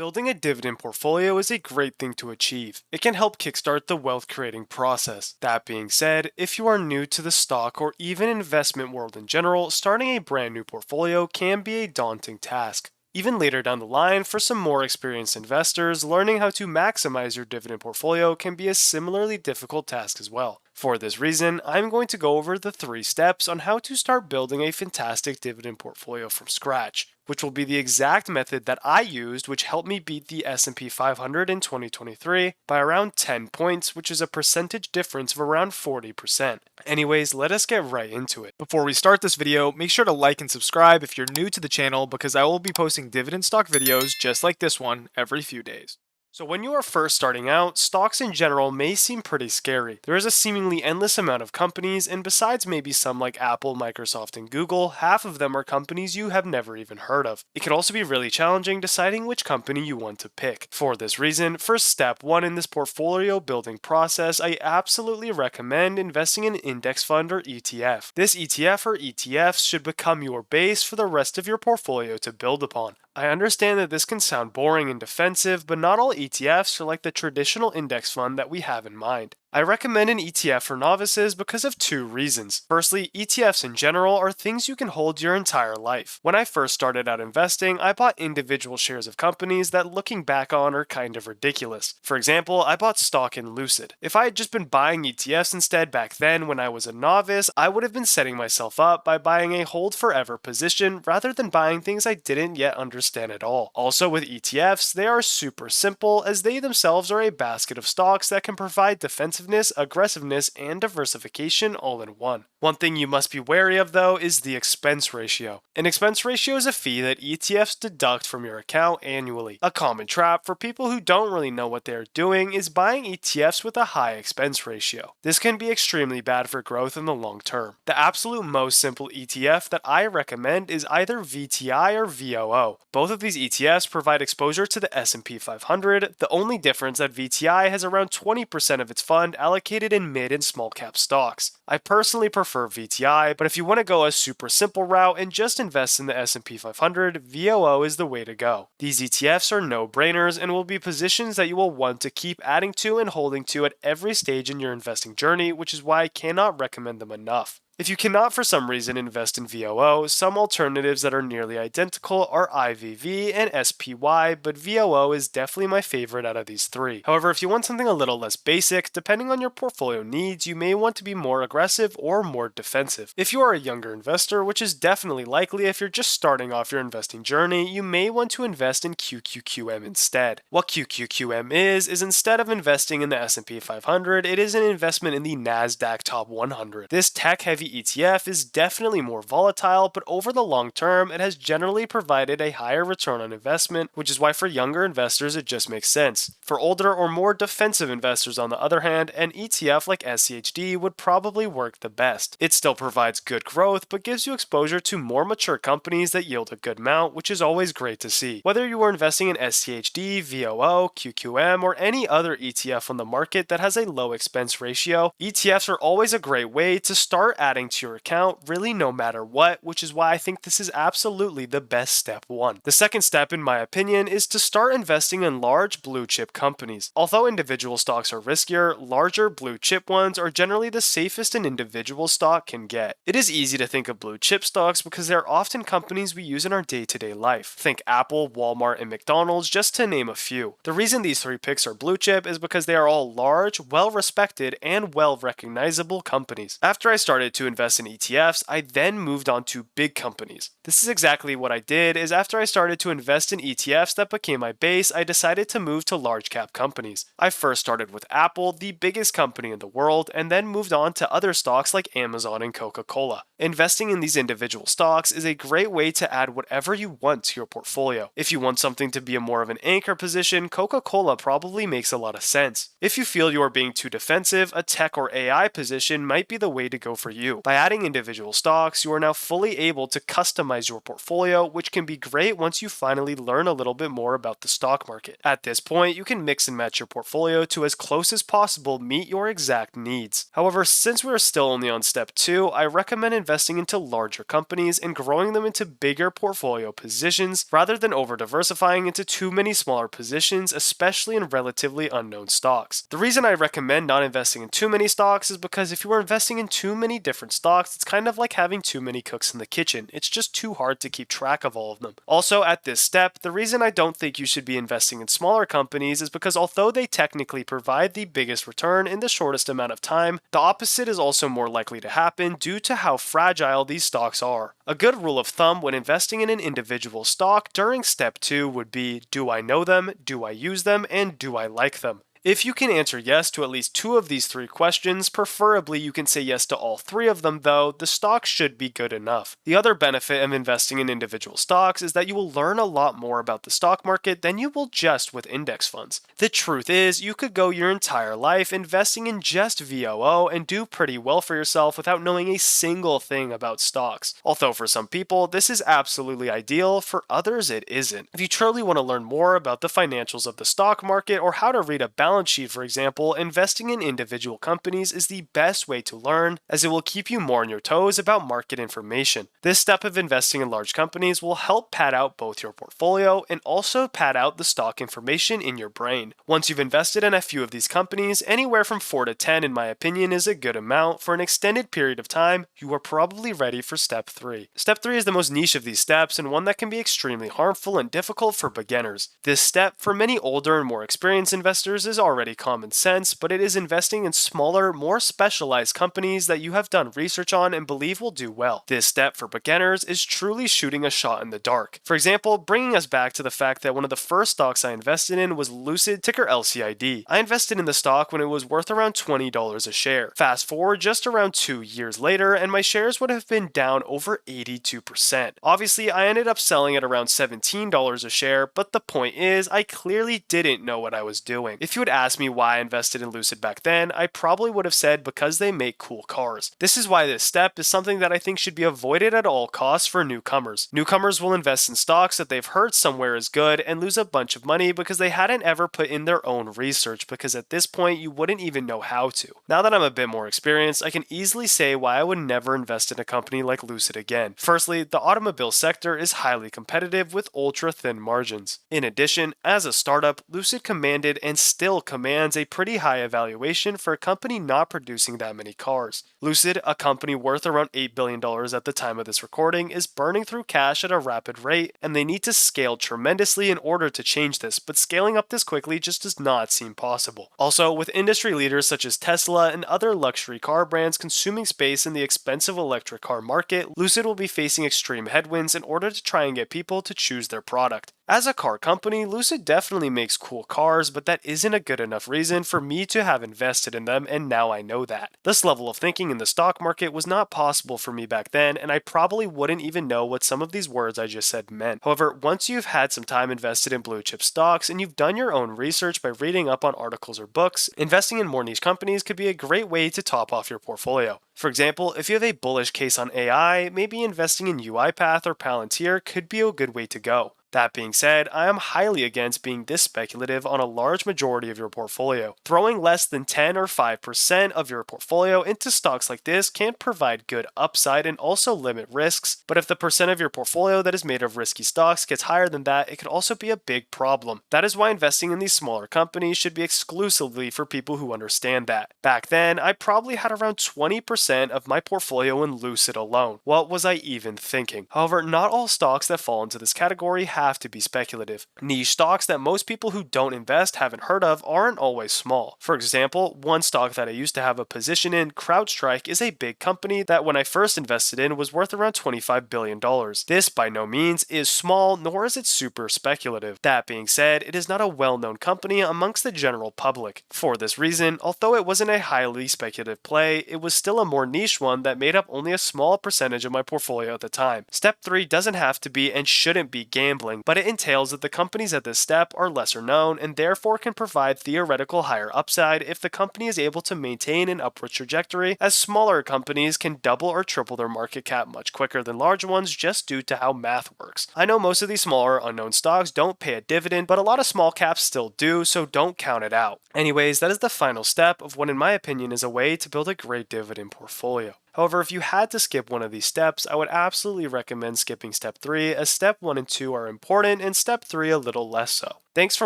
Building a dividend portfolio is a great thing to achieve. It can help kickstart the wealth creating process. That being said, if you are new to the stock or even investment world in general, starting a brand new portfolio can be a daunting task. Even later down the line, for some more experienced investors, learning how to maximize your dividend portfolio can be a similarly difficult task as well. For this reason, I'm going to go over the 3 steps on how to start building a fantastic dividend portfolio from scratch, which will be the exact method that I used, which helped me beat the S&P 500 in 2023 by around 10 points, which is a percentage difference of around 40%. Anyways, let us get right into it. Before we start this video, make sure to like and subscribe if you're new to the channel because I will be posting dividend stock videos just like this one every few days. So when you are first starting out, stocks in general may seem pretty scary. There is a seemingly endless amount of companies, and besides maybe some like Apple, Microsoft, and Google, half of them are companies you have never even heard of. It can also be really challenging deciding which company you want to pick. For this reason, for step 1 in this portfolio building process, I absolutely recommend investing in an index fund or ETF. This ETF or ETFs should become your base for the rest of your portfolio to build upon. I understand that this can sound boring and defensive, but not all ETFs are like the traditional index fund that we have in mind. I recommend an ETF for novices because of 2 reasons. Firstly, ETFs in general are things you can hold your entire life. When I first started out investing, I bought individual shares of companies that looking back on are kind of ridiculous. For example, I bought stock in Lucid. If I had just been buying ETFs instead back then when I was a novice, I would have been setting myself up by buying a hold forever position rather than buying things I didn't yet understand at all. Also with ETFs, they are super simple as they themselves are a basket of stocks that can provide defensive aggressiveness, and diversification all in one. One thing you must be wary of though is the expense ratio. An expense ratio is a fee that ETFs deduct from your account annually. A common trap for people who don't really know what they are doing is buying ETFs with a high expense ratio. This can be extremely bad for growth in the long term. The absolute most simple ETF that I recommend is either VTI or VOO. Both of these ETFs provide exposure to the S&P 500, the only difference that VTI has around 20% of its fund allocated in mid and small cap stocks. I personally prefer VTI, but if you want to go a super simple route and just invest in the S&P 500, VOO is the way to go. These ETFs are no-brainers and will be positions that you will want to keep adding to and holding to at every stage in your investing journey, which is why I cannot recommend them enough. If you cannot for some reason invest in VOO, some alternatives that are nearly identical are ABBV and SPY, but VOO is definitely my favorite out of these 3. However, if you want something a little less basic, depending on your portfolio needs, you may want to be more aggressive or more defensive. If you are a younger investor, which is definitely likely if you're just starting off your investing journey, you may want to invest in QQQM instead. What QQQM is instead of investing in the S&P 500, it is an investment in the NASDAQ Top 100. This tech-heavy ETF is definitely more volatile, but over the long term, it has generally provided a higher return on investment, which is why for younger investors it just makes sense. For older or more defensive investors, on the other hand, an ETF like SCHD would probably work the best. It still provides good growth, but gives you exposure to more mature companies that yield a good amount, which is always great to see. Whether you are investing in SCHD, VOO, QQM, or any other ETF on the market that has a low expense ratio, ETFs are always a great way to start adding to your account really no matter what, which is why I think this is absolutely the best step 1. The second step in my opinion is to start investing in large blue chip companies. Although individual stocks are riskier, larger blue chip ones are generally the safest an individual stock can get. It is easy to think of blue chip stocks because they are often companies we use in our day-to-day life. Think Apple, Walmart, and McDonald's just to name a few. The reason these 3 picks are blue chip is because they are all large, well-respected, and well-recognizable companies. After I started to invest in ETFs, I then moved on to big companies. This is exactly what I did, is after I started to invest in ETFs that became my base, I decided to move to large cap companies. I first started with Apple, the biggest company in the world, and then moved on to other stocks like Amazon and Coca-Cola. Investing in these individual stocks is a great way to add whatever you want to your portfolio. If you want something to be more of an anchor position, Coca-Cola probably makes a lot of sense. If you feel you are being too defensive, a tech or AI position might be the way to go for you. 2. By adding individual stocks, you are now fully able to customize your portfolio, which can be great once you finally learn a little bit more about the stock market. At this point, you can mix and match your portfolio to as close as possible meet your exact needs. However, since we are still only on step 2, I recommend investing into larger companies and growing them into bigger portfolio positions rather than over-diversifying into too many smaller positions, especially in relatively unknown stocks. The reason I recommend not investing in too many stocks is because if you are investing in too many different stocks, it's kind of like having too many cooks in the kitchen. It's just too hard to keep track of all of them. Also, at this step, the reason I don't think you should be investing in smaller companies is because although they technically provide the biggest return in the shortest amount of time, the opposite is also more likely to happen due to how fragile these stocks are. A good rule of thumb when investing in an individual stock during step 2 would be, do I know them, do I use them, and do I like them? If you can answer yes to at least 2 of these 3 questions, preferably you can say yes to all 3 of them though, the stock should be good enough. The other benefit of investing in individual stocks is that you will learn a lot more about the stock market than you will just with index funds. The truth is, you could go your entire life investing in just VOO and do pretty well for yourself without knowing a single thing about stocks. Although for some people, this is absolutely ideal, for others it isn't. If you truly want to learn more about the financials of the stock market or how to read a balance sheet, for example, investing in individual companies is the best way to learn, as it will keep you more on your toes about market information. This step of investing in large companies will help pad out both your portfolio and also pad out the stock information in your brain. Once you've invested in a few of these companies, anywhere from 4 to 10 in my opinion is a good amount for an extended period of time, you are probably ready for step 3. Step 3 is the most niche of these steps and one that can be extremely harmful and difficult for beginners. This step, for many older and more experienced investors, is already common sense, but it is investing in smaller, more specialized companies that you have done research on and believe will do well. This step for beginners is truly shooting a shot in the dark. For example, bringing us back to the fact that one of the first stocks I invested in was Lucid, ticker LCID. I invested in the stock when it was worth around $20 a share. Fast forward just around 2 years later, and my shares would have been down over 82%. Obviously, I ended up selling at around $17 a share, but the point is, I clearly didn't know what I was doing. If you had asked me why I invested in Lucid back then, I probably would have said because they make cool cars. This is why this step is something that I think should be avoided at all costs for newcomers. Newcomers will invest in stocks that they've heard somewhere is good and lose a bunch of money because they hadn't ever put in their own research, because at this point you wouldn't even know how to. Now that I'm a bit more experienced, I can easily say why I would never invest in a company like Lucid again. Firstly, the automobile sector is highly competitive with ultra thin margins. In addition, as a startup, Lucid commanded and still commands a pretty high evaluation for a company not producing that many cars. Lucid, a company worth around $8 billion at the time of this recording, is burning through cash at a rapid rate, and they need to scale tremendously in order to change this, but scaling up this quickly just does not seem possible. Also, with industry leaders such as Tesla and other luxury car brands consuming space in the expensive electric car market, Lucid will be facing extreme headwinds in order to try and get people to choose their product. As a car company, Lucid definitely makes cool cars, but that isn't a good enough reason for me to have invested in them, and now I know that. This level of thinking in the stock market was not possible for me back then, and I probably wouldn't even know what some of these words I just said meant. However, once you've had some time invested in blue chip stocks and you've done your own research by reading up on articles or books, investing in more niche companies could be a great way to top off your portfolio. For example, if you have a bullish case on AI, maybe investing in UiPath or Palantir could be a good way to go. That being said, I am highly against being this speculative on a large majority of your portfolio. Throwing less than 10 or 5% of your portfolio into stocks like this can provide good upside and also limit risks, but if the percent of your portfolio that is made of risky stocks gets higher than that, it could also be a big problem. That is why investing in these smaller companies should be exclusively for people who understand that. Back then, I probably had around 20% of my portfolio in Lucid alone. What was I even thinking? However, not all stocks that fall into this category have to be speculative. Niche stocks that most people who don't invest haven't heard of aren't always small. For example, one stock that I used to have a position in, CrowdStrike, is a big company that when I first invested in was worth around $25 billion. This by no means is small, nor is it super speculative. That being said, it is not a well-known company amongst the general public. For this reason, although it wasn't a highly speculative play, it was still a more niche one that made up only a small percentage of my portfolio at the time. Step 3 doesn't have to be and shouldn't be gambling. selling, but it entails that the companies at this step are lesser known and therefore can provide theoretical higher upside if the company is able to maintain an upward trajectory, as smaller companies can double or triple their market cap much quicker than large ones just due to how math works. I know most of these smaller unknown stocks don't pay a dividend, but a lot of small caps still do, so don't count it out. Anyways, that is the final step of what in my opinion is a way to build a great dividend portfolio. However, if you had to skip one of these steps, I would absolutely recommend skipping step 3, as step 1 and 2 are important and step 3 a little less so. Thanks for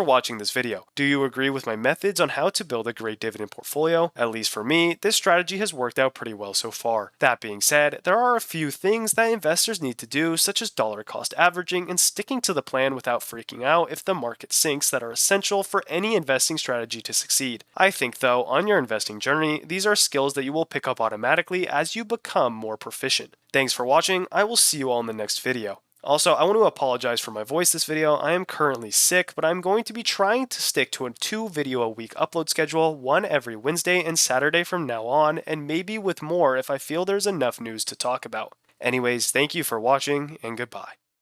watching this video. Do you agree with my methods on how to build a great dividend portfolio? At least for me, this strategy has worked out pretty well so far. That being said, there are a few things that investors need to do, such as dollar cost averaging and sticking to the plan without freaking out if the market sinks, that are essential for any investing strategy to succeed. I think though, on your investing journey, these are skills that you will pick up automatically as you become more proficient. Thanks for watching. I will see you all in the next video. Also, I want to apologize for my voice this video. I am currently sick, but I'm going to be trying to stick to a 2 video a week upload schedule, one every Wednesday and Saturday from now on, and maybe with more if I feel there's enough news to talk about. Anyways, thank you for watching, and goodbye.